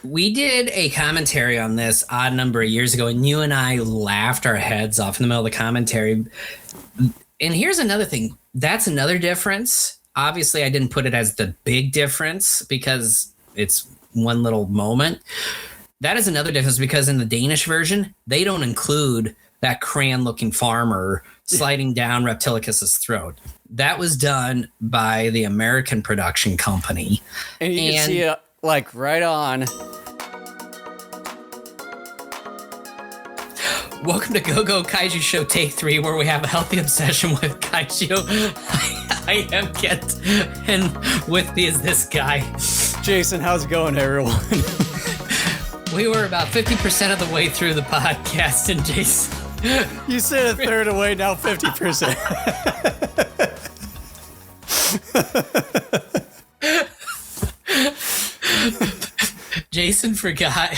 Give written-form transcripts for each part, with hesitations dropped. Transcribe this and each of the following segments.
We did a commentary on this odd number of years ago, and you and I laughed our heads off in the middle of the commentary. And here's another thing. That's another difference. Obviously, I didn't put it as the big difference because it's one little moment. That is another difference because in the Danish version, they don't include that crayon-looking farmer sliding down Reptilicus's throat. That was done by the American production company. And you can see it like right on. Welcome to Go Kaiju Show Take 3, where we have a healthy obsession with Kaiju. I am Kent, and with me is this guy. Jason, how's it going, everyone? We were about 50% of the way through the podcast, and Jason... You said a third away, now 50%. Jason forgot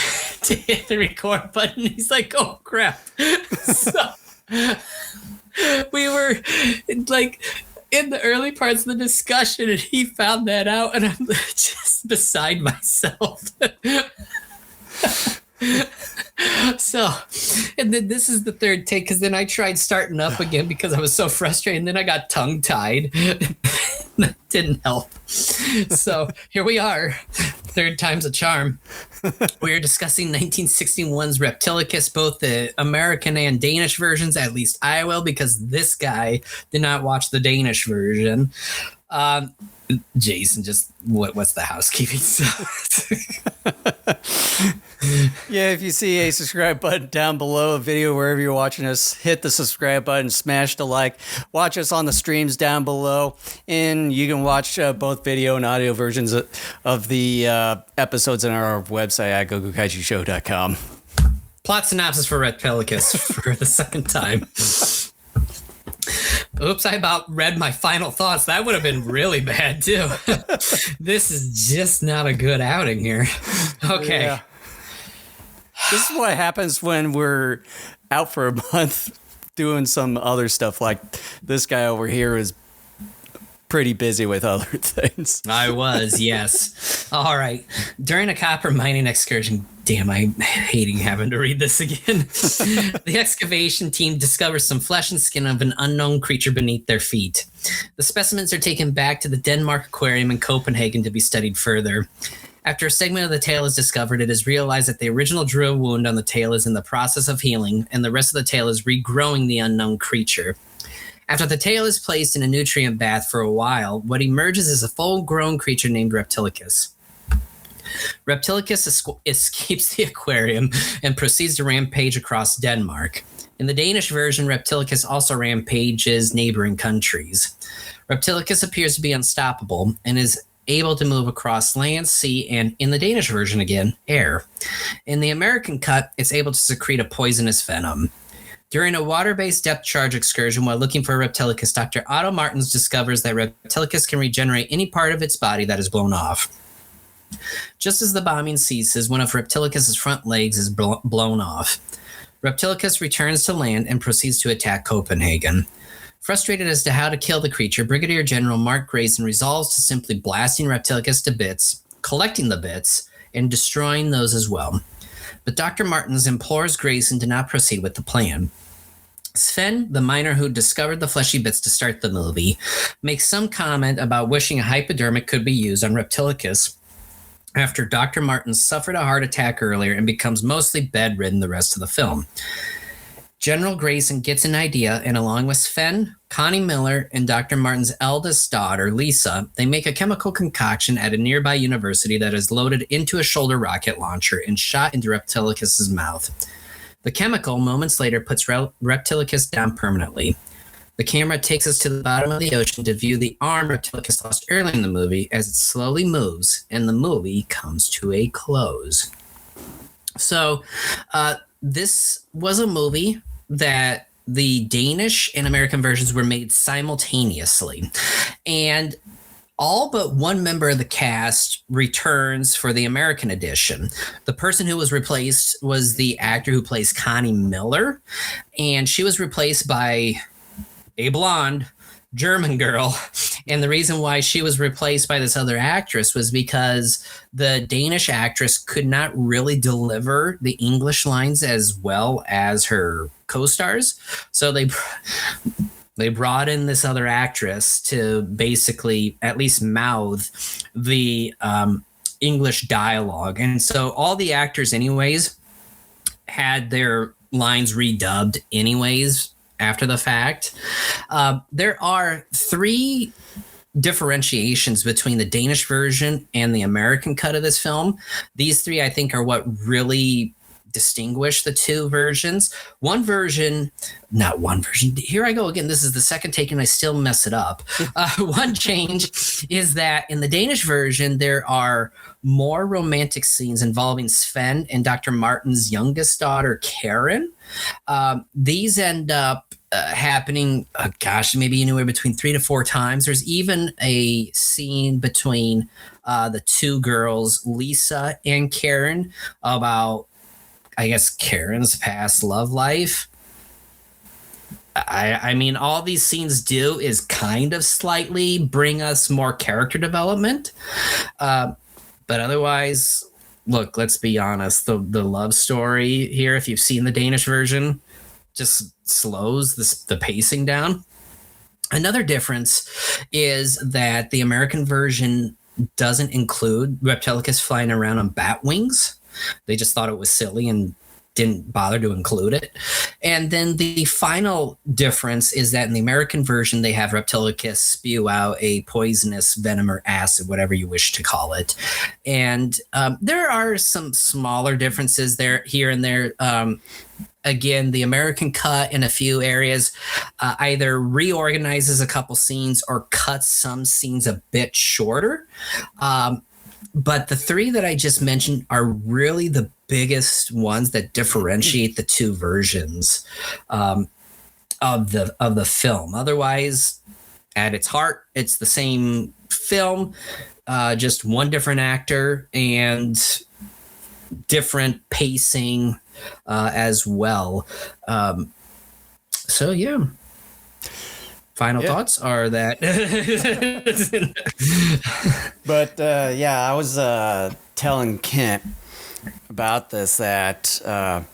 to hit the record button. He's like, oh, crap. So we were like in the early parts of the discussion, and he found that out, and I'm just beside myself. So, and then this is the third take, because then I tried starting up again because I was so frustrated, and then I got tongue-tied. That didn't help. So here we are, third time's a charm. We are discussing 1961's Reptilicus, both the American and Danish versions. At least I will, because this guy did not watch the Danish version. Jason, just what's the housekeeping stuff? Yeah, if you see a subscribe button down below a video, wherever you're watching us, hit the subscribe button, smash the like, watch us on the streams down below, and you can watch both video and audio versions of the episodes on our website at gogokaijushow.com. Plot synopsis for Reptilicus for the second time. Oops, I about read my final thoughts. That would have been really bad, too. This is just not a good outing here. Okay. Yeah. This is what happens when we're out for a month doing some other stuff. Like this guy over here is pretty busy with other things. I was, yes. All right. During a copper mining excursion, damn, I'm hating having to read this again. The excavation team discovers some flesh and skin of an unknown creature beneath their feet. The specimens are taken back to the Denmark Aquarium in Copenhagen to be studied further. After a segment of the tail is discovered, it is realized that the original drill wound on the tail is in the process of healing, and the rest of the tail is regrowing the unknown creature. After the tail is placed in a nutrient bath for a while, what emerges is a full-grown creature named Reptilicus. Reptilicus escapes the aquarium and proceeds to rampage across Denmark. In the Danish version, Reptilicus also rampages neighboring countries. Reptilicus appears to be unstoppable and is able to move across land, sea, and, in the Danish version again, air. In the American cut, it's able to secrete a poisonous venom. During a water-based depth charge excursion while looking for Reptilicus, Dr. Otto Martins discovers that Reptilicus can regenerate any part of its body that is blown off. Just as the bombing ceases, one of Reptilicus's front legs is blown off. Reptilicus returns to land and proceeds to attack Copenhagen. Frustrated as to how to kill the creature, Brigadier General Mark Grayson resolves to simply blasting Reptilicus to bits, collecting the bits, and destroying those as well. But Dr. Martins implores Grayson to not proceed with the plan. Sven, the miner who discovered the fleshy bits to start the movie, makes some comment about wishing a hypodermic could be used on Reptilicus after Dr. Martins suffered a heart attack earlier and becomes mostly bedridden the rest of the film. General Grayson gets an idea, and along with Sven, Connie Miller, and Dr. Martin's eldest daughter, Lisa, they make a chemical concoction at a nearby university that is loaded into a shoulder rocket launcher and shot into Reptilicus's mouth. The chemical, moments later, puts Reptilicus down permanently. The camera takes us to the bottom of the ocean to view the arm Reptilicus lost early in the movie as it slowly moves, and the movie comes to a close. So, this was a movie that the Danish and American versions were made simultaneously. And all but one member of the cast returns for the American edition. The person who was replaced was the actor who plays Connie Miller, and she was replaced by a blonde German girl, And the reason why she was replaced by this other actress was because the Danish actress could not really deliver the English lines as well as her co-stars. So they brought in this other actress to basically at least mouth the English dialogue. And so all the actors anyways had their lines redubbed anyways after the fact. There are 3 differentiations between the Danish version and the American cut of this film. These 3, I think, are what really distinguish the 2 versions. Not one version. Here I go again. This is the second take and I still mess it up. One change is that in the Danish version, there are more romantic scenes involving Sven and Dr. Martin's youngest daughter, Karen. These end up happening, maybe anywhere between 3 to 4 times. There's even a scene between the 2 girls, Lisa and Karen, about, I guess, Karen's past love life. I mean, all these scenes do is kind of slightly bring us more character development. But otherwise, look, let's be honest. The love story here, if you've seen the Danish version, just slows the pacing down. Another difference is that the American version doesn't include Reptilicus flying around on bat wings. They just thought it was silly and didn't bother to include it. And then the final difference is that in the American version, they have Reptilicus spew out a poisonous venom or acid, whatever you wish to call it. And there are some smaller differences there, here and there. Again, the American cut in a few areas either reorganizes a couple scenes or cuts some scenes a bit shorter. But the 3 that I just mentioned are really the biggest ones that differentiate the 2 versions of the film. Otherwise, at its heart, it's the same film, just one different actor and different pacing as well. So yeah. Final thoughts are that. But I was telling Kent about this, that I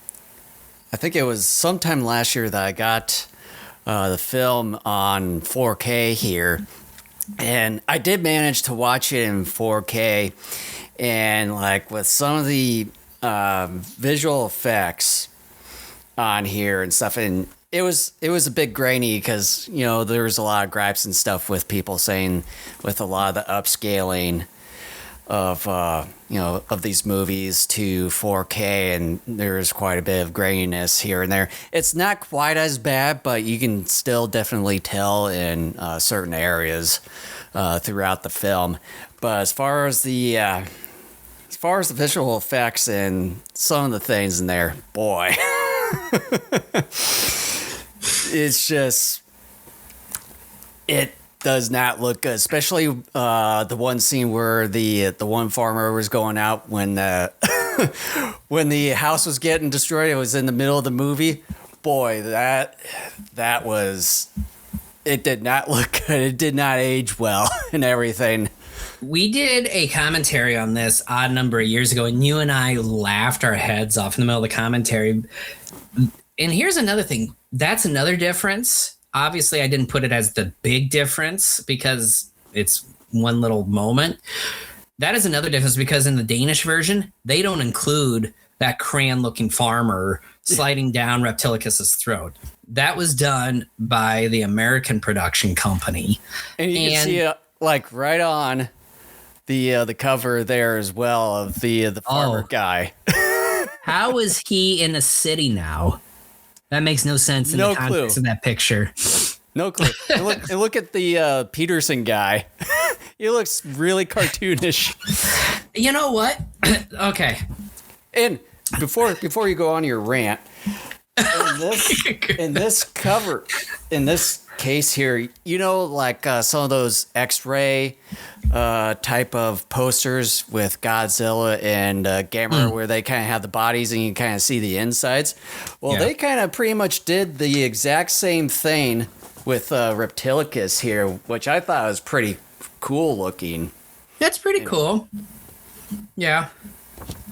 think it was sometime last year that I got the film on 4K here, and I did manage to watch it in 4K, and like with some of the visual effects on here and stuff, and it was a bit grainy because, you know, there was a lot of gripes and stuff with people saying with a lot of the upscaling of of these movies to 4K, and there's quite a bit of graininess here and there. It's not quite as bad, but you can still definitely tell in certain areas throughout the film. But as far as the visual effects and some of the things in there, boy. It's just, it does not look good, especially the one scene where the one farmer was going out when when the house was getting destroyed. It was in the middle of the movie. Boy, that was, it did not look good. It did not age well and everything. We did a commentary on this odd number of years ago, and you and I laughed our heads off in the middle of the commentary. And here's another thing. That's another difference. Obviously, I didn't put it as the big difference because it's one little moment. That is another difference because in the Danish version, they don't include that crayon-looking farmer sliding down Reptilicus's throat. That was done by the American production company. And you can see it like right on the cover there as well of the farmer guy. How is he in a city now? That makes no sense in the context of that picture. No clue. And look at the Peterson guy. He looks really cartoonish. You know what? Okay. And before you go on your rant, in this cover, in this case here, you know, like some of those X-ray type of posters with Godzilla and Gamera, where they kind of have the bodies and you kind of see the insides. Well, they kind of pretty much did the exact same thing with Reptilicus here, which I thought was pretty cool looking. That's pretty cool. Yeah.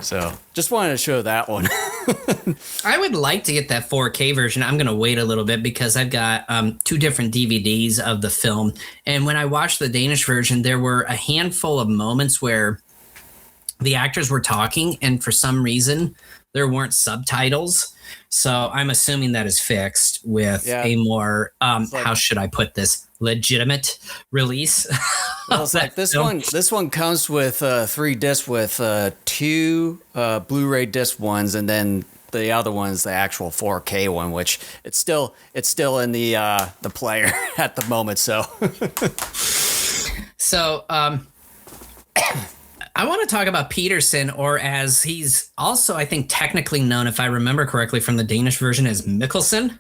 So just wanted to show that one. I would like to get that 4K version. I'm going to wait a little bit because I've got 2 different DVDs of the film. And when I watched the Danish version, there were a handful of moments where the actors were talking and for some reason there weren't subtitles. So I'm assuming that is fixed with a more, how should I put this, legitimate release. Well, it's like this one comes with 3 discs with 2 Blu-ray disc ones, and then the other one's the actual 4K one, which it's still in the player at the moment. So, I want to talk about Peterson, or as he's also, I think, technically known, if I remember correctly, from the Danish version as Mikkelsen.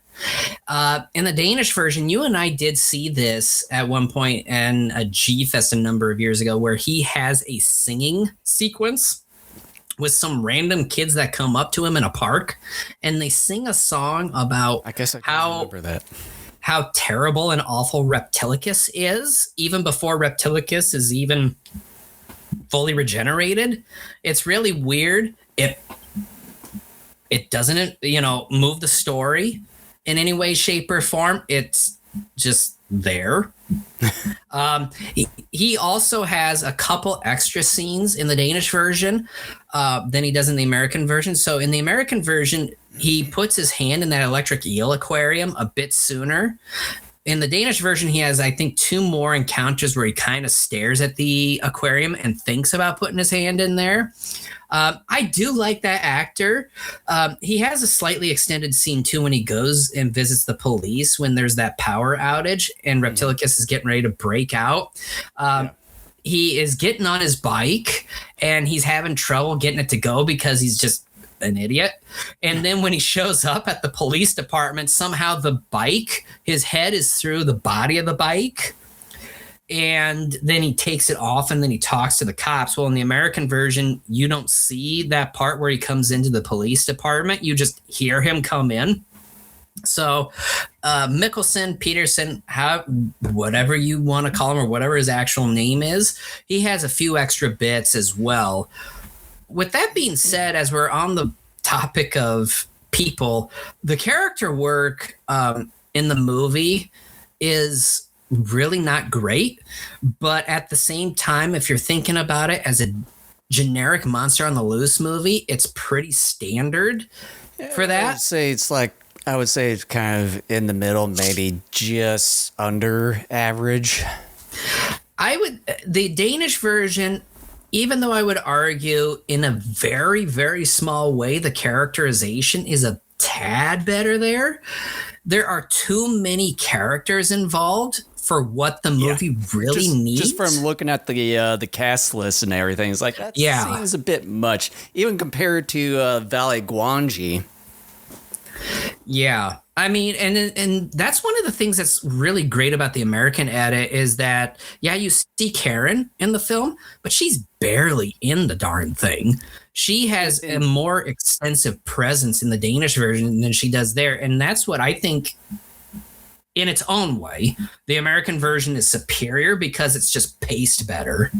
In the Danish version, you and I did see this at one point in a G-Fest a number of years ago, where he has a singing sequence with some random kids that come up to him in a park, and they sing a song about remember that. How terrible and awful Reptilicus is, even before Reptilicus is even fully regenerated. It's really weird. It doesn't, move the story in any way, shape, or form. It's just there. He also has a couple extra scenes in the Danish version than he does in the American version. So in the American version, he puts his hand in that electric eel aquarium a bit sooner. In the Danish version, he has, I think, 2 more encounters where he kind of stares at the aquarium and thinks about putting his hand in there. I do like that actor. He has a slightly extended scene, too, when he goes and visits the police when there's that power outage and Reptilicus is getting ready to break out. He is getting on his bike and he's having trouble getting it to go because he's just an idiot. And then when he shows up at the police department, somehow the bike, his head is through the body of the bike. And then he takes it off and then he talks to the cops. Well, in the American version, you don't see that part where he comes into the police department. You just hear him come in. So Mikkelsen, Peterson, whatever you want to call him or whatever his actual name is, he has a few extra bits as well. With that being said, as we're on the topic of people, the character work in the movie is really not great. But at the same time, if you're thinking about it as a generic Monster on the Loose movie, it's pretty standard for that. I would say it's kind of in the middle, maybe just under average. The Danish version, even though I would argue in a very, very small way, the characterization is a tad better there. There are too many characters involved for what the movie really needs. Just from looking at the cast list and everything, it's like, that seems a bit much, even compared to Valley Guanji. Yeah. I mean, and that's one of the things that's really great about the American edit is that, you see Karen in the film, but she's barely in the darn thing. She has a more extensive presence in the Danish version than she does there. And that's what I think, in its own way, the American version is superior because it's just paced better.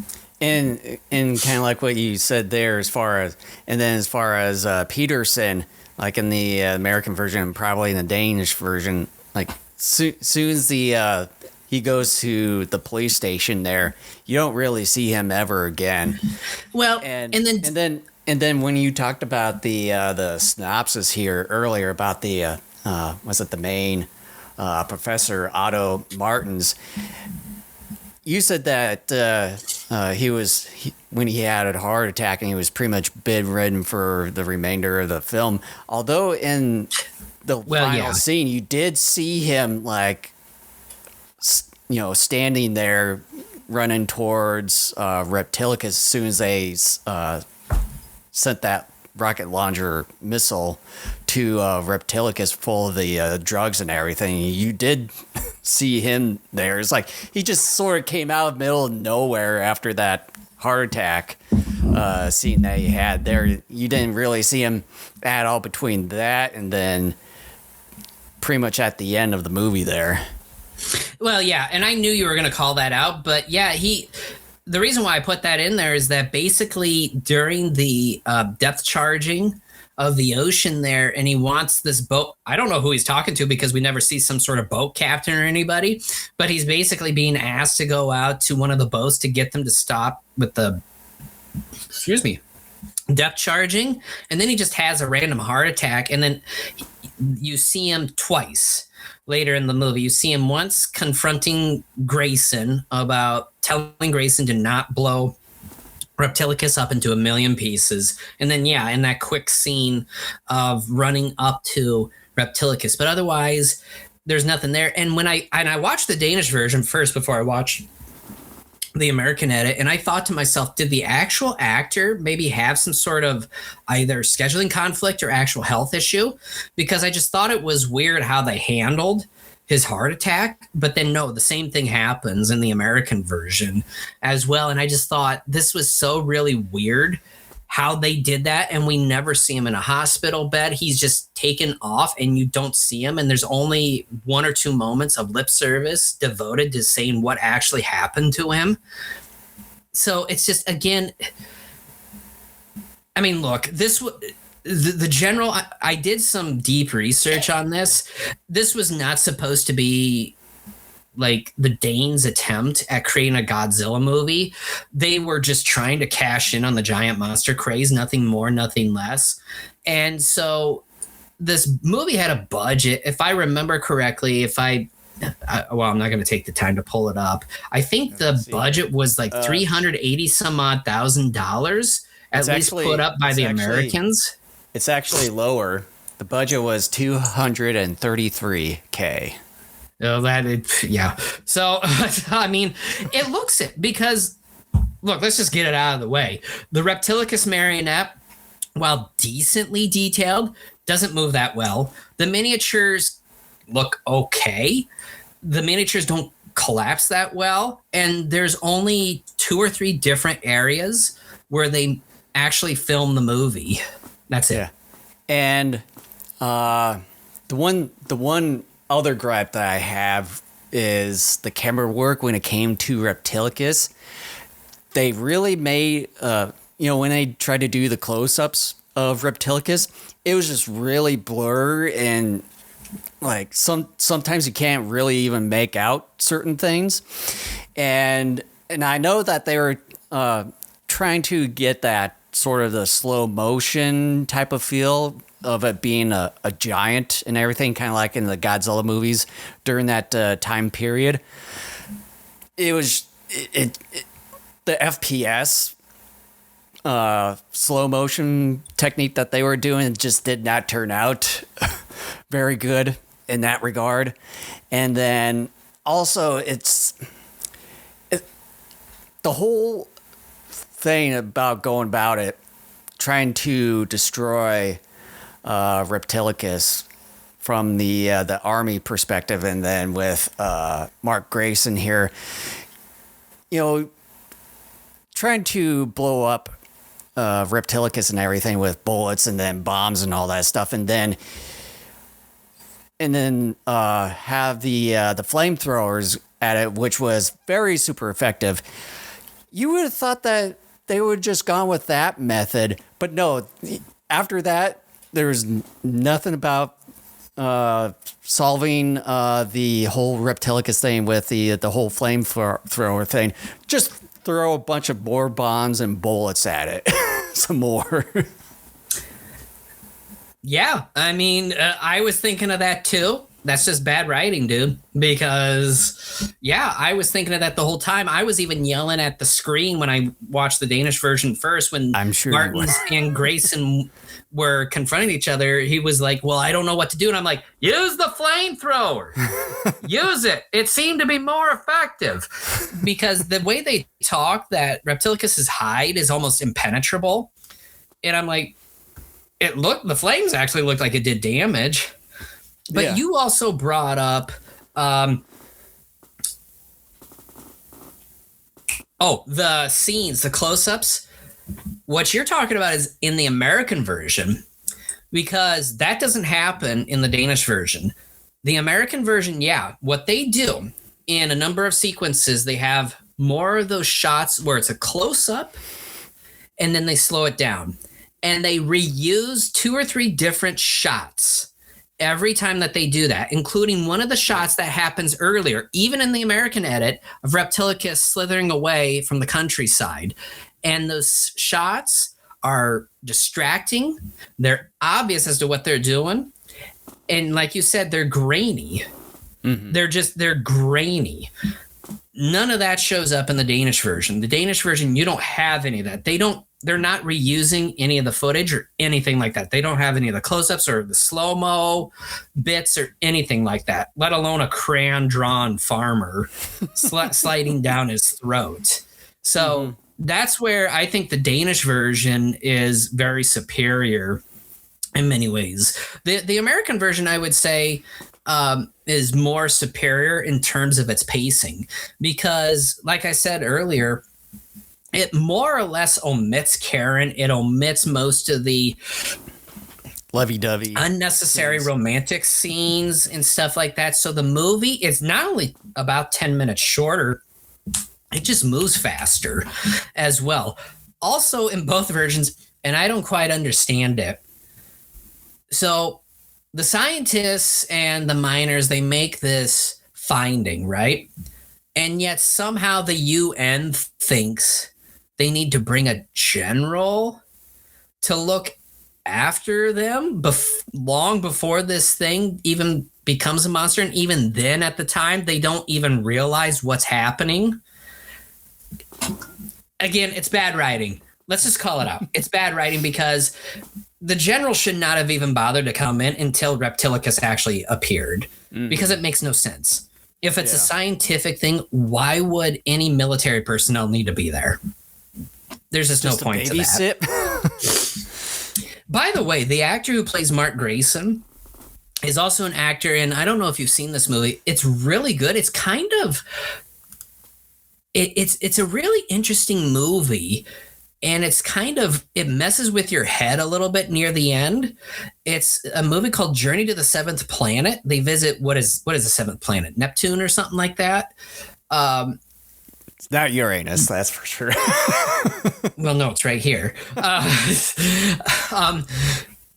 And kind of like what you said there, as far as Peterson, like in the American version, and probably in the Danish version, like soon as he goes to the police station there, you don't really see him ever again. Well, and then when you talked about the synopsis here earlier about the the main Professor Otto Martins, you said that when he had a heart attack and he was pretty much bedridden for the remainder of the film. Although in the final scene, you did see him standing there running towards Reptilicus as soon as they sent that rocket launcher missile to Reptilicus full of the drugs and everything. You did see him there. It's like he just sort of came out of the middle of nowhere after that heart attack scene that he had there. You didn't really see him at all between that and then pretty much at the end of the movie there. Well, yeah, and I knew you were going to call that out, but yeah, the reason why I put that in there is that basically during the depth charging of the ocean there, and he wants this boat. I don't know who he's talking to because we never see some sort of boat captain or anybody, but he's basically being asked to go out to one of the boats to get them to stop with the, excuse me, depth charging. And then he just has a random heart attack. And then you see him twice later in the movie. You see him once confronting Grayson about telling Grayson to not blow Reptilicus up into a million pieces. And then, yeah, in that quick scene of running up to Reptilicus. But otherwise, there's nothing there. And when I watched the Danish version first before I watched the American edit, and I thought to myself, did the actual actor maybe have some sort of either scheduling conflict or actual health issue? Because I just thought it was weird how they handled his heart attack, but then no, the same thing happens in the American version as well. And I just thought this was so really weird how they did that. And we never see him in a hospital bed. He's just taken off and you don't see him. And there's only 1 or 2 moments of lip service devoted to saying what actually happened to him. So it's just, again, I mean, look, the general, I did some deep research on this. This was not supposed to be like the Danes' attempt at creating a Godzilla movie. They were just trying to cash in on the giant monster craze, nothing more, nothing less. And so this movie had a budget, if I remember correctly, I'm not going to take the time to pull it up. I think the budget was like $380 some odd $1,000, at least put up by the Americans. It's actually lower. The budget was $233K. Oh, yeah. So, I mean, it looks it because, look, let's just get it out of the way. The Reptilicus marionette, while decently detailed, doesn't move that well. The miniatures look okay. The miniatures don't collapse that well. And there's only 2 or 3 different areas where they actually film the movie. That's it. Yeah. And the one other gripe that I have is the camera work when it came to Reptilicus. They really made, when they tried to do the close-ups of Reptilicus, it was just really blurry and like sometimes you can't really even make out certain things. And I know that they were trying to get that sort of the slow motion type of feel of it being a giant and everything, kind of like in the Godzilla movies during that time period. It was the FPS slow motion technique that they were doing just did not turn out very good in that regard. And then also the whole thing about going about it, trying to destroy Reptilicus from the army perspective, and then with Mark Grayson here, trying to blow up Reptilicus and everything with bullets and then bombs and all that stuff, and then have the flamethrowers at it, which was very super effective. You would have thought that they would have just gone with that method, but no. After that, there was nothing about solving the whole Reptilicus thing with the whole flamethrower thing. Just throw a bunch of more bombs and bullets at it. Some more. Yeah, I mean, I was thinking of that too. That's just bad writing, dude. Because, yeah, I was thinking of that the whole time. I was even yelling at the screen when I watched the Danish version first. When I'm sure Martins and Grayson were confronting each other, he was like, well, I don't know what to do. And I'm like, use the flamethrower. Use it. It seemed to be more effective. Because the way they talk, that Reptilicus's hide is almost impenetrable. And I'm like, the flames actually looked like it did damage. But yeah. You also brought up, the scenes, the close-ups. What you're talking about is in the American version, because that doesn't happen in the Danish version. The American version, what they do in a number of sequences, they have more of those shots where it's a close-up and then they slow it down. And they reuse 2 or 3 different shots every time that they do that, including one of the shots that happens earlier, even in the American edit, of Reptilicus slithering away from the countryside. And those shots are distracting. They're obvious as to what they're doing. And like you said, they're grainy. Mm-hmm. They're grainy. None of that shows up in the Danish version. The Danish version, you don't have any of that. They're not reusing any of the footage or anything like that. They don't have any of the close-ups or the slow-mo bits or anything like that, let alone a crayon-drawn farmer sliding down his throat. So that's where I think the Danish version is very superior in many ways. The American version, I would say, is more superior in terms of its pacing because, like I said earlier, it more or less omits Karen. It omits most of the lovey-dovey unnecessary romantic scenes and stuff like that. So the movie is not only about 10 minutes shorter, it just moves faster as well. Also in both versions, and I don't quite understand it. So the scientists and the miners, they make this finding, right? And yet somehow the UN thinks they need to bring a general to look after them long before this thing even becomes a monster. And even then at the time, they don't even realize what's happening. Again, it's bad writing. Let's just call it out. It's bad writing because the general should not have even bothered to come in until Reptilicus actually appeared because it makes no sense. If it's a scientific thing, why would any military personnel need to be there? There's just no point to that. By the way, the actor who plays Mark Grayson is also an actor, and I don't know if you've seen this movie. It's really good. It's kind of it's a really interesting movie, and it messes with your head a little bit near the end. It's a movie called Journey to the Seventh Planet. They visit what is the seventh planet? Neptune or something like that. It's not Uranus, that's for sure. Well, no, it's right here.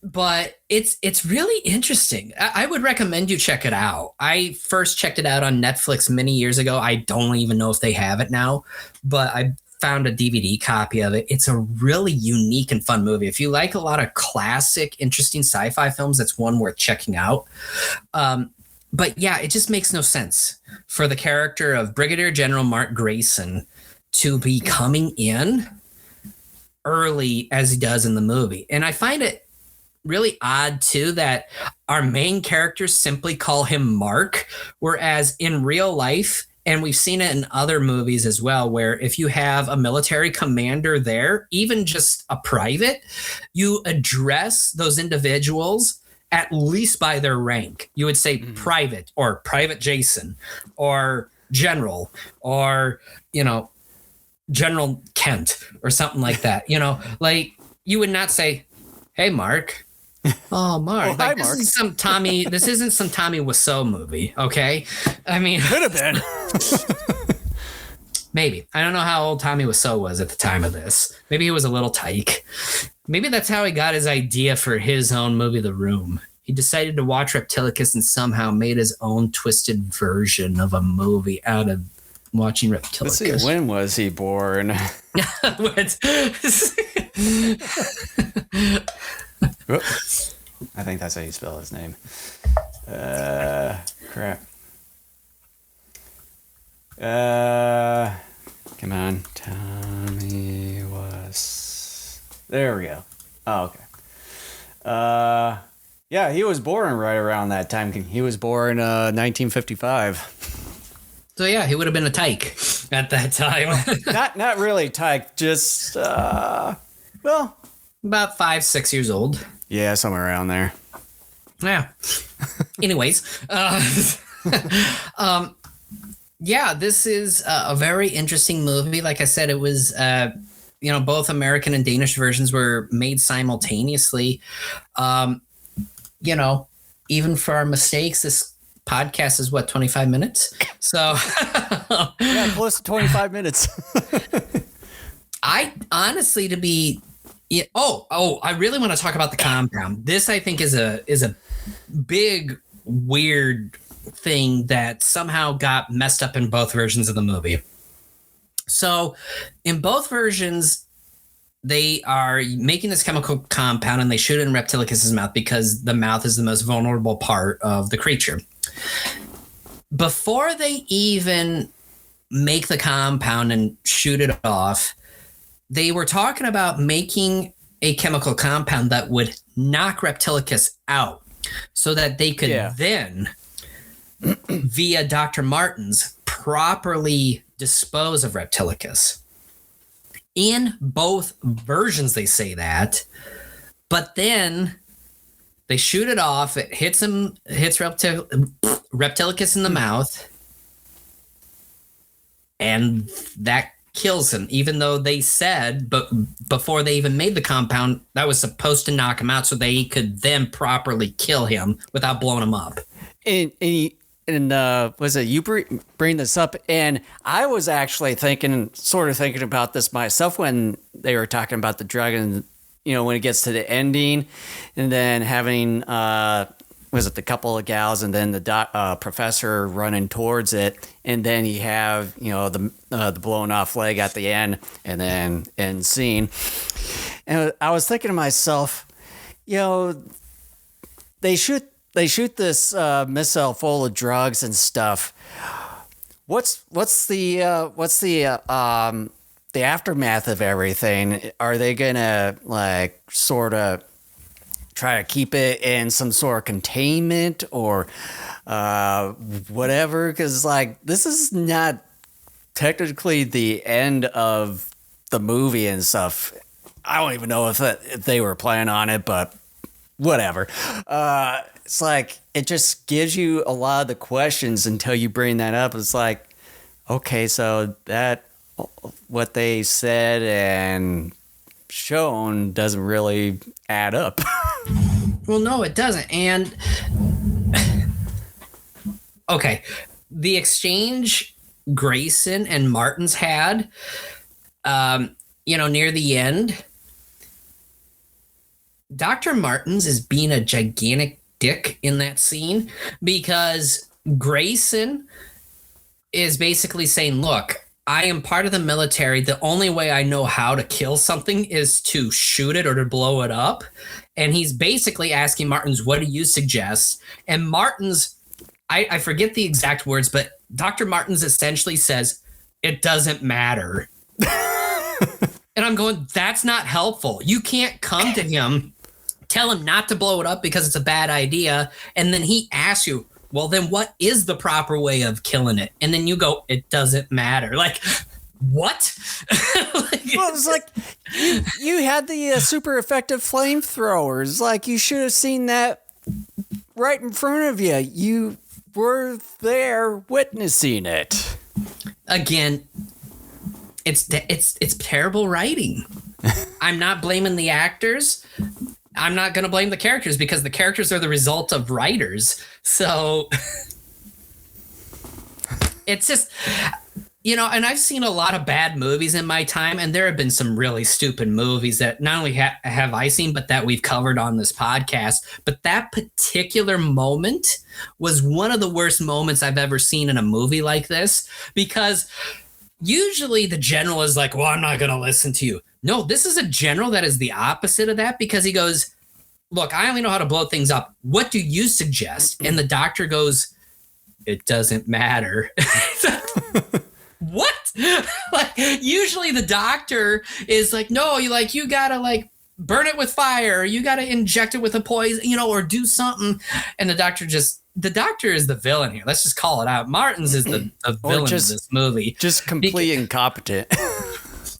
But it's really interesting. I would recommend you check it out. I first checked it out on Netflix many years ago. I don't even know if they have it now, but I found a DVD copy of it. It's a really unique and fun movie. If you like a lot of classic, interesting sci-fi films, that's one worth checking out. But yeah, it just makes no sense for the character of Brigadier General Mark Grayson to be coming in early as he does in the movie. And I find it really odd too that our main characters simply call him Mark, whereas in real life, and we've seen it in other movies as well, where if you have a military commander there, even just a private, you address those individuals at least by their rank. You would say private or Private Jason or general or, General Kent or something like that. Like you would not say, hey, Mark. Oh, Mark. Hi, Mark. This isn't some Tommy Wiseau movie. Okay. I mean, could have been. Maybe. I don't know how old Tommy Wiseau was at the time of this. Maybe he was a little tyke. Maybe that's how he got his idea for his own movie, The Room. He decided to watch Reptilicus and somehow made his own twisted version of a movie out of watching Reptilicus. Let's see, when was he born? I think that's how you spell his name. Crap. Come on. Tommy was... There we go. Oh, okay. Yeah, he was born right around that time. He was born 1955. So yeah, he would have been a tyke at that time. not really tyke, just about 5-6 years old. Yeah, somewhere around there. Yeah. Anyways, yeah, this is a very interesting movie. Like I said, it was, both American and Danish versions were made simultaneously. Even for our mistakes, this podcast is what, 25 minutes? So yeah, close to 25 minutes. I honestly I really want to talk about the compound. This I think is a big weird thing that somehow got messed up in both versions of the movie. So in both versions, they are making this chemical compound and they shoot it in Reptilicus's mouth because the mouth is the most vulnerable part of the creature. Before they even make the compound and shoot it off, they were talking about making a chemical compound that would knock Reptilicus out so that they could then, via Dr. Martens, properly dispose of Reptilicus. In both versions, they say that, but then they shoot it off. It hits Reptilicus in the mouth, and that kills him. Even though they said, but before they even made the compound, that was supposed to knock him out, so they could then properly kill him without blowing him up. And was it you bring this up? And I was actually thinking about this myself when they were talking about the drug, and when it gets to the ending, and then having was it the couple of gals, and then the professor running towards it, and then you have the blown off leg at the end, and then end scene. And I was thinking to myself, they shoot this missile full of drugs and stuff. What's the aftermath of everything? Are they gonna sort of try to keep it in some sort of containment or whatever? Because this is not technically the end of the movie and stuff. I don't even know if they were planning on it, but whatever. It's it just gives you a lot of the questions until you bring that up. It's okay, so that what they said and shown doesn't really add up. Well, no, it doesn't. And okay, the exchange Grayson and Martens had, near the end, Dr. Martens is being a gigantic dick in that scene because Grayson is basically saying, look, I am part of the military. The only way I know how to kill something is to shoot it or to blow it up. And he's basically asking Martens, what do you suggest? And Martens, I forget the exact words, but Dr. Martens essentially says, it doesn't matter. And I'm going, that's not helpful. You can't come to him, tell him not to blow it up because it's a bad idea, and then he asks you, well, then what is the proper way of killing it? And then you go, it doesn't matter. What? Well, it's you had the super effective flamethrowers. You should have seen that right in front of you. You were there witnessing it. Again, it's terrible writing. I'm not blaming the actors. I'm not going to blame the characters because the characters are the result of writers. So it's just, and I've seen a lot of bad movies in my time, and there have been some really stupid movies that not only have I seen, but that we've covered on this podcast. But that particular moment was one of the worst moments I've ever seen in a movie like this, because usually the general is like, well, I'm not going to listen to you. No, this is a general that is the opposite of that, because he goes, look, I only know how to blow things up. What do you suggest? And the doctor goes, it doesn't matter. What? Usually the doctor is like, no, you gotta burn it with fire, or you gotta inject it with a poison, or do something. And the doctor is the villain here. Let's just call it out. Martens is the villain of this movie. Just completely incompetent.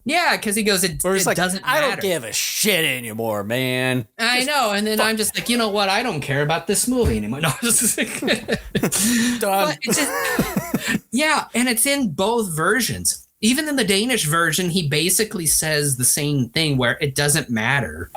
Yeah, because he goes, it doesn't matter. I don't give a shit anymore, man. I know. And then I'm just like, you know what? I don't care about this movie anymore. No, done. Yeah, and it's in both versions. Even in the Danish version, he basically says the same thing, where it doesn't matter.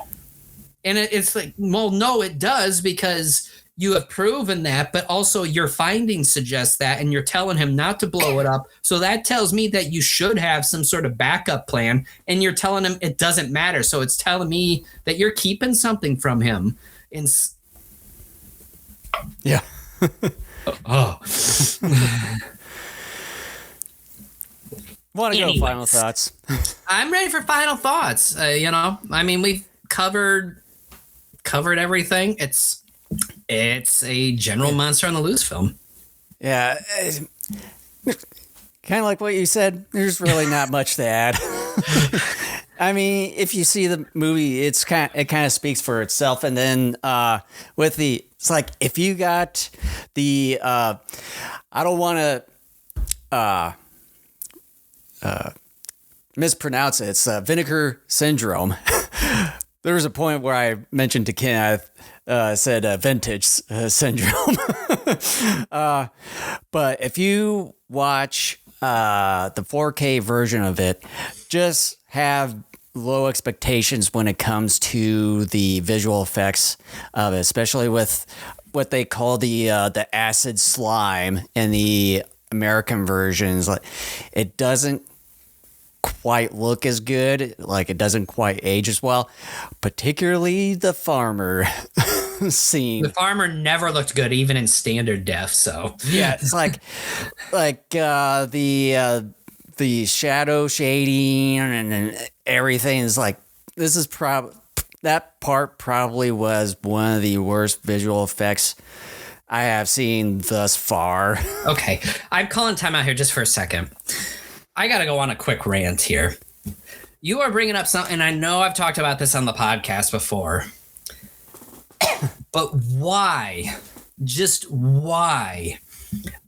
And it's well, no, it does, because you have proven that, but also your findings suggest that, and you're telling him not to blow it up. So that tells me that you should have some sort of backup plan, and you're telling him it doesn't matter. So it's telling me that you're keeping something from him. Yeah. Oh. Want to go final thoughts? I'm ready for final thoughts. We've covered everything. It's a general Monster on the Loose film. Yeah. Kind of like what you said. There's really not much to add. I mean, if you see the movie, it kind of speaks for itself. And then it's like if you got the I don't want to mispronounce it. It's vinegar syndrome. There was a point where I mentioned to Ken, I said vintage syndrome. But if you watch the 4K version of it, just have low expectations when it comes to the visual effects of it, especially with what they call the acid slime in the American versions. Like, it doesn't quite look as good, like it doesn't quite age as well, particularly the farmer scene. The farmer never looked good, even in standard def. So yeah, it's like the shadow shading and everything is like, this is that part probably was one of the worst visual effects I have seen thus far. Okay, I'm calling time out here just for a second. I got to go on a quick rant here. You are bringing up something, and I know I've talked about this on the podcast before, but why, just why,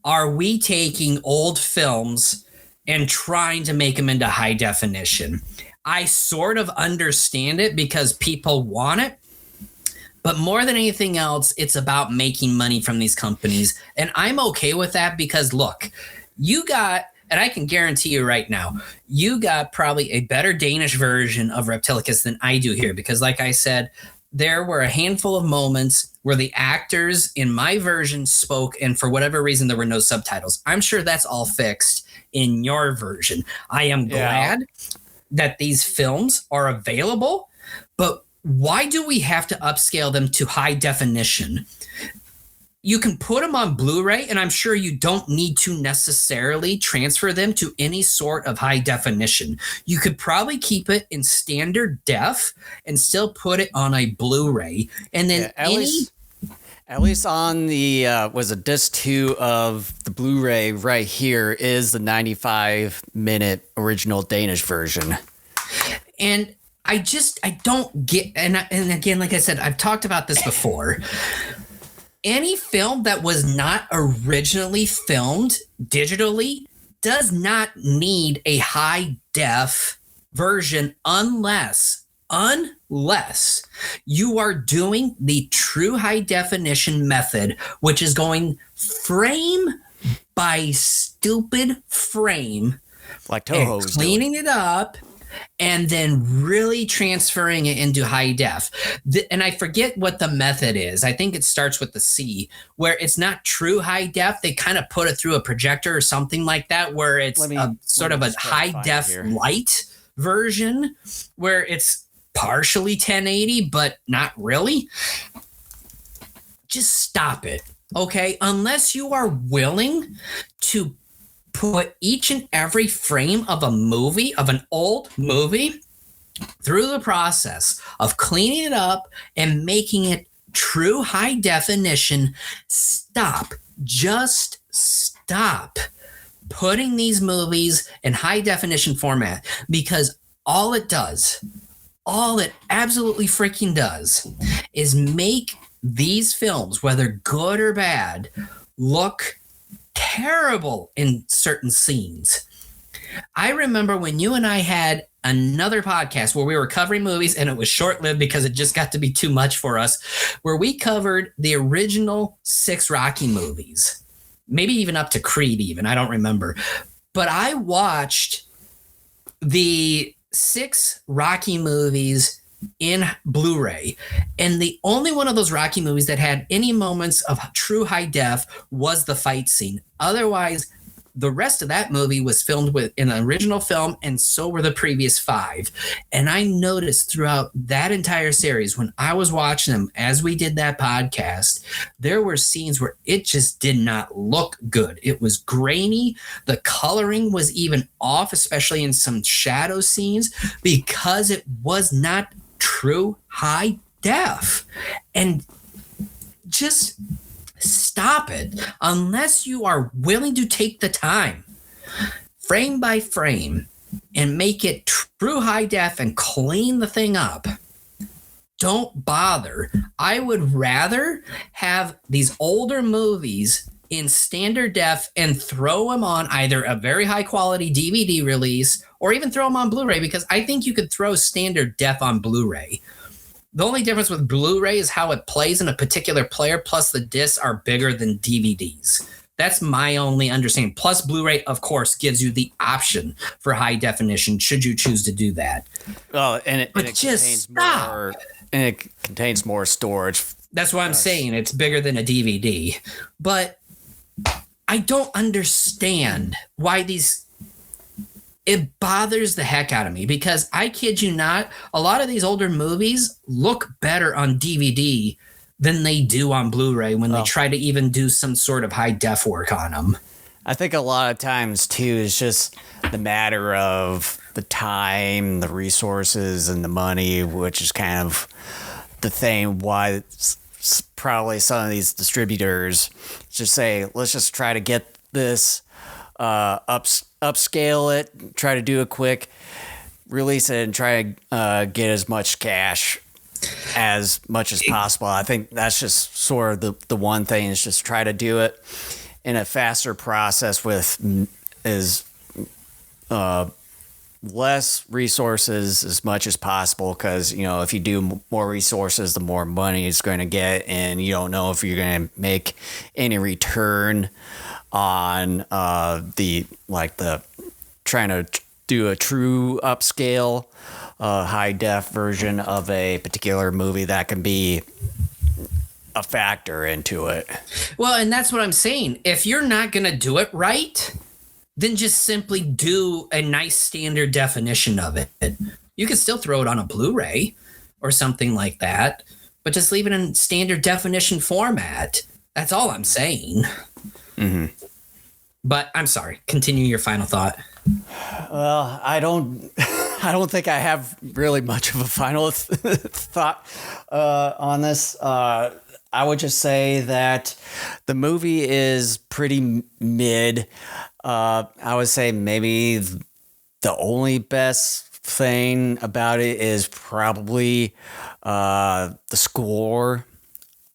are we taking old films and trying to make them into high definition? I sort of understand it because people want it, but more than anything else, it's about making money from these companies, and I'm okay with that because, look, you got... And I can guarantee you right now, you got probably a better Danish version of Reptilicus than I do here. Because like I said, there were a handful of moments where the actors in my version spoke, and for whatever reason, there were no subtitles. I'm sure that's all fixed in your version. I am glad that these films are available, but why do we have to upscale them to high definition? You can put them on Blu-ray, and I'm sure you don't need to necessarily transfer them to any sort of high definition. You could probably keep it in standard def and still put it on a Blu-ray. And then at least on the was a disc 2 of the Blu-ray right here is the 95-minute original Danish version. And I don't get, and again, like I said, I've talked about this before. Any film that was not originally filmed digitally does not need a high def version unless you are doing the true high definition method, which is going frame by stupid frame, like Toho, and cleaning it up, and then really transferring it into high def. And I forget what the method is. I think it starts with the C, where it's not true high def. They kind of put it through a projector or something like that, where it's sort of a high def light version, where it's partially 1080, but not really. Just stop it, okay? Unless you are willing to put each and every frame of a movie, of an old movie, through the process of cleaning it up and making it true high definition, stop. Just stop putting these movies in high definition format, because all it absolutely freaking does is make these films, whether good or bad, look terrible in certain scenes. I remember when you and I had another podcast where we were covering movies, and it was short-lived because it just got to be too much for us, where we covered the original 6 Rocky movies, maybe even up to Creed even, I don't remember. But I watched the 6 Rocky movies in Blu-ray, and the only one of those Rocky movies that had any moments of true high def was the fight scene. Otherwise, the rest of that movie was filmed with in the original film, and so were the previous 5. And I noticed throughout that entire series, when I was watching them as we did that podcast, there were scenes where it just did not look good. It was grainy. The coloring was even off, especially in some shadow scenes, because it was not true high def. And just stop it. Unless you are willing to take the time, frame by frame, and make it true high def and clean the thing up, don't bother. I would rather have these older movies in standard def and throw them on either a very high quality DVD release or even throw them on Blu-ray, because I think you could throw standard def on Blu-ray. The only difference with Blu-ray is how it plays in a particular player, plus the discs are bigger than DVDs. That's my only understanding. Plus, Blu-ray, of course, gives you the option for high definition should you choose to do that. Well, and it contains more, and it contains more storage. That's what I'm saying. It's bigger than a DVD. But I don't understand why it bothers the heck out of me, because I kid you not, a lot of these older movies look better on DVD than they do on Blu-ray when they try to even do some sort of high def work on them. I think a lot of times too is just the matter of the time, the resources, and the money, which is kind of the thing why probably some of these distributors just say, let's just try to get this upscale it, try to do it quick, release it, and try to get as much cash as much as possible. I think that's just sort of the one thing, is just try to do it in a faster process with less resources as much as possible, because if you do more resources, the more money it's going to get, and you don't know if you're going to make any return on the trying to do a true upscale high def version of a particular movie. That can be a factor into it. Well, and that's what I'm saying. If you're not going to do it right, then just simply do a nice standard definition of it. You can still throw it on a Blu-ray or something like that, but just leave it in standard definition format. That's all I'm saying. Mm-hmm. But I'm sorry. Continue your final thought. Well, I don't think I have really much of a final thought on this. I would just say that the movie is pretty mid. I would say maybe the only best thing about it is probably the score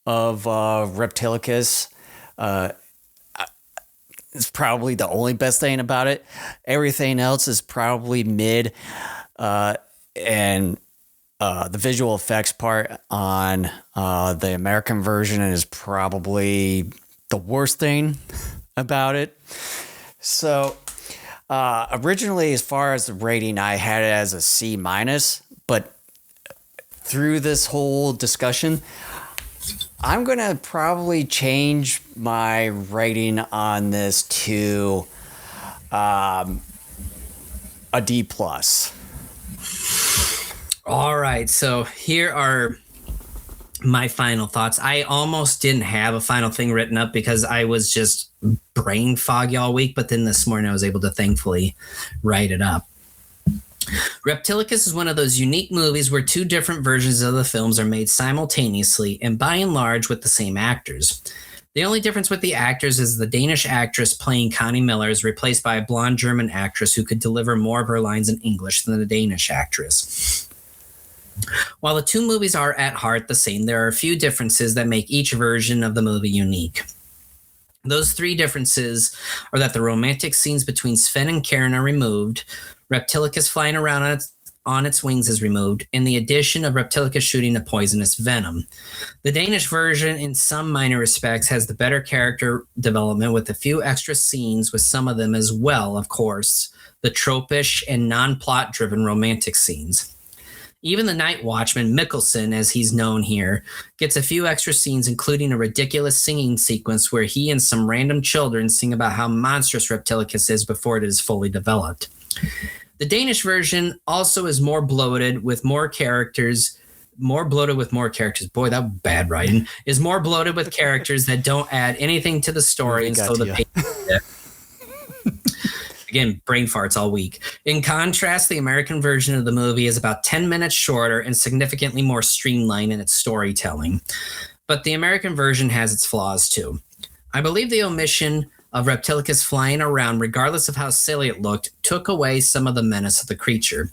of Reptilicus. It's probably the only best thing about it. Everything else is probably mid. And the visual effects part on the American version is probably the worst thing about it. So originally, as far as the rating, I had it as a C-, but through this whole discussion, I'm going to probably change my rating on this to a D+. All right. So here are my final thoughts. I almost didn't have a final thing written up because I was just brain foggy all week. But then this morning I was able to thankfully write it up. Reptilicus is one of those unique movies where two different versions of the films are made simultaneously and by and large with the same actors. The only difference with the actors is the Danish actress playing Connie Miller is replaced by a blonde German actress who could deliver more of her lines in English than the Danish actress. While the two movies are at heart the same, there are a few differences that make each version of the movie unique. Those three differences are that the romantic scenes between Sven and Karen are removed, Reptilicus flying around on its wings is removed, and the addition of Reptilicus shooting a poisonous venom. The Danish version, in some minor respects, has the better character development with a few extra scenes, with some of them as well, of course, the tropish and non-plot driven romantic scenes. Even the Night Watchman, Mickelson, as he's known here, gets a few extra scenes, including a ridiculous singing sequence where he and some random children sing about how monstrous Reptilicus is before it is fully developed. The Danish version also is more bloated with more characters. Boy, that was bad writing. Is more bloated with characters that don't add anything to the story, and so the again, brain farts all week. In contrast, the American version of the movie is about 10 minutes shorter and significantly more streamlined in its storytelling. But the American version has its flaws too. I believe the omission of Reptilicus flying around, regardless of how silly it looked, took away some of the menace of the creature.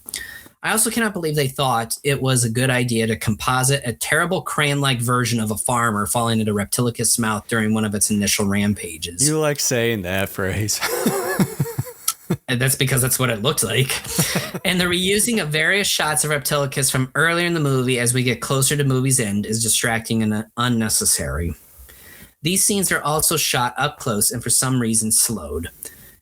I also cannot believe they thought it was a good idea to composite a terrible crayon-like version of a farmer falling into Reptilicus' mouth during one of its initial rampages. You like saying that phrase. And that's because that's what it looked like. And the reusing of various shots of Reptilicus from earlier in the movie as we get closer to movie's end is distracting and unnecessary. These scenes are also shot up close and for some reason slowed.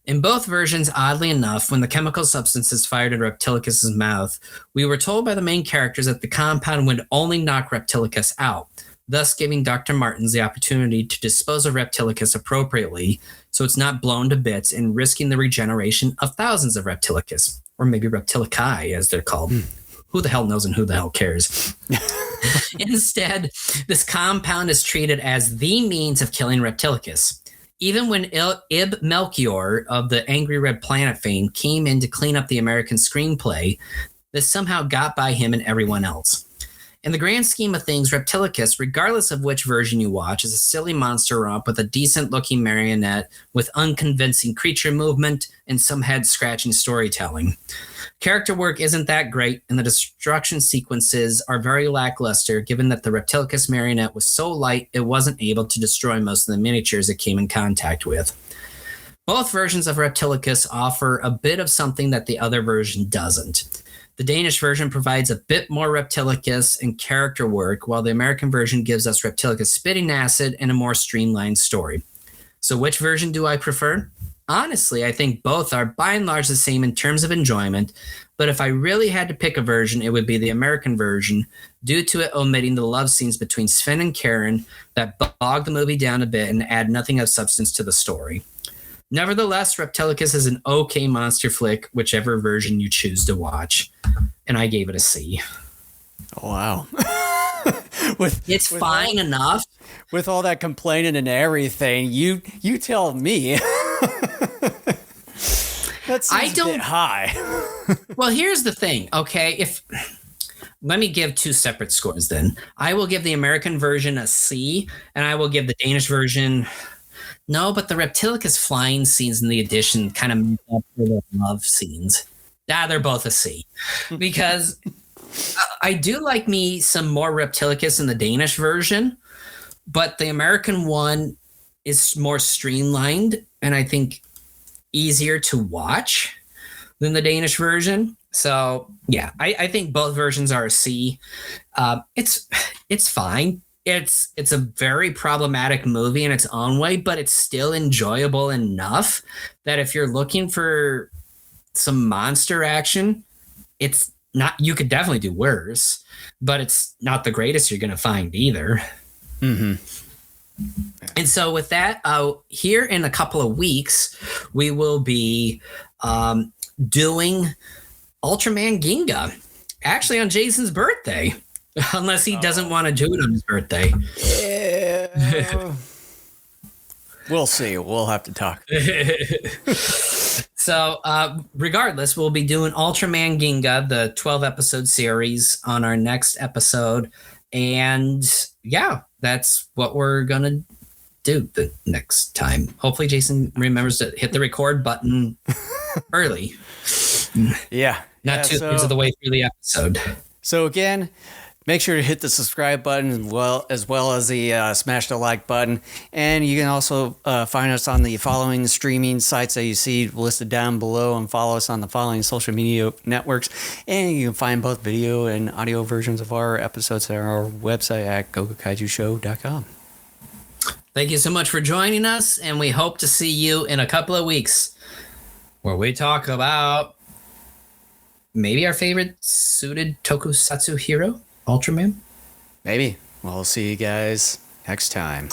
In both versions, oddly enough, when the chemical substance is fired at Reptilicus' mouth, we were told by the main characters that the compound would only knock Reptilicus out, thus giving Dr. Martens the opportunity to dispose of Reptilicus appropriately so it's not blown to bits and risking the regeneration of thousands of Reptilicus, or maybe Reptilici as they're called. Who the hell knows and who the hell cares? Instead, this compound is treated as the means of killing Reptilicus. Even when Ib Melchior of the Angry Red Planet fame came in to clean up the American screenplay, this somehow got by him and everyone else. In the grand scheme of things, Reptilicus, regardless of which version you watch, is a silly monster romp with a decent-looking marionette with unconvincing creature movement and some head-scratching storytelling. Character work isn't that great, and the destruction sequences are very lackluster, given that the Reptilicus marionette was so light it wasn't able to destroy most of the miniatures it came in contact with. Both versions of Reptilicus offer a bit of something that the other version doesn't. The Danish version provides a bit more Reptilicus and character work, while the American version gives us Reptilicus spitting acid and a more streamlined story. So which version do I prefer? Honestly, I think both are by and large the same in terms of enjoyment, but if I really had to pick a version, it would be the American version, due to it omitting the love scenes between Sven and Karen that bog the movie down a bit and add nothing of substance to the story. Nevertheless, Reptilicus is an okay monster flick, whichever version you choose to watch. And I gave it a C. Oh, wow. It's fine enough. With all that complaining and everything, you tell me. That seems a bit high. Well, here's the thing, okay? Let me give two separate scores then. I will give the American version a C, and I will give the Danish version... No, but the Reptilicus flying scenes in the edition kind of make up for the love scenes. They're both a C. Because I do like me some more Reptilicus in the Danish version, but the American one is more streamlined and I think easier to watch than the Danish version. So, yeah, I think both versions are a C. It's fine. It's a very problematic movie in its own way, but it's still enjoyable enough that if you're looking for some monster action, it's not. You could definitely do worse, but it's not the greatest you're going to find either. Mm-hmm. And so with that, here in a couple of weeks, we will be doing Ultraman Ginga, actually on Jason's birthday. Unless he doesn't want to do it on his birthday. Yeah. We'll see. We'll have to talk. So, regardless, we'll be doing Ultraman Ginga, the 12-episode series, on our next episode. And, yeah, that's what we're going to do the next time. Hopefully, Jason remembers to hit the record button early. Yeah. Not two-thirds of the way through the episode. So, again... Make sure to hit the subscribe button as well as the smash the like button. And you can also find us on the following streaming sites that you see listed down below and follow us on the following social media networks. And you can find both video and audio versions of our episodes at our website at gogokaijushow.com. Thank you so much for joining us, and we hope to see you in a couple of weeks where we talk about maybe our favorite suited tokusatsu hero, Ultraman. Maybe. Well, we'll see you guys next time.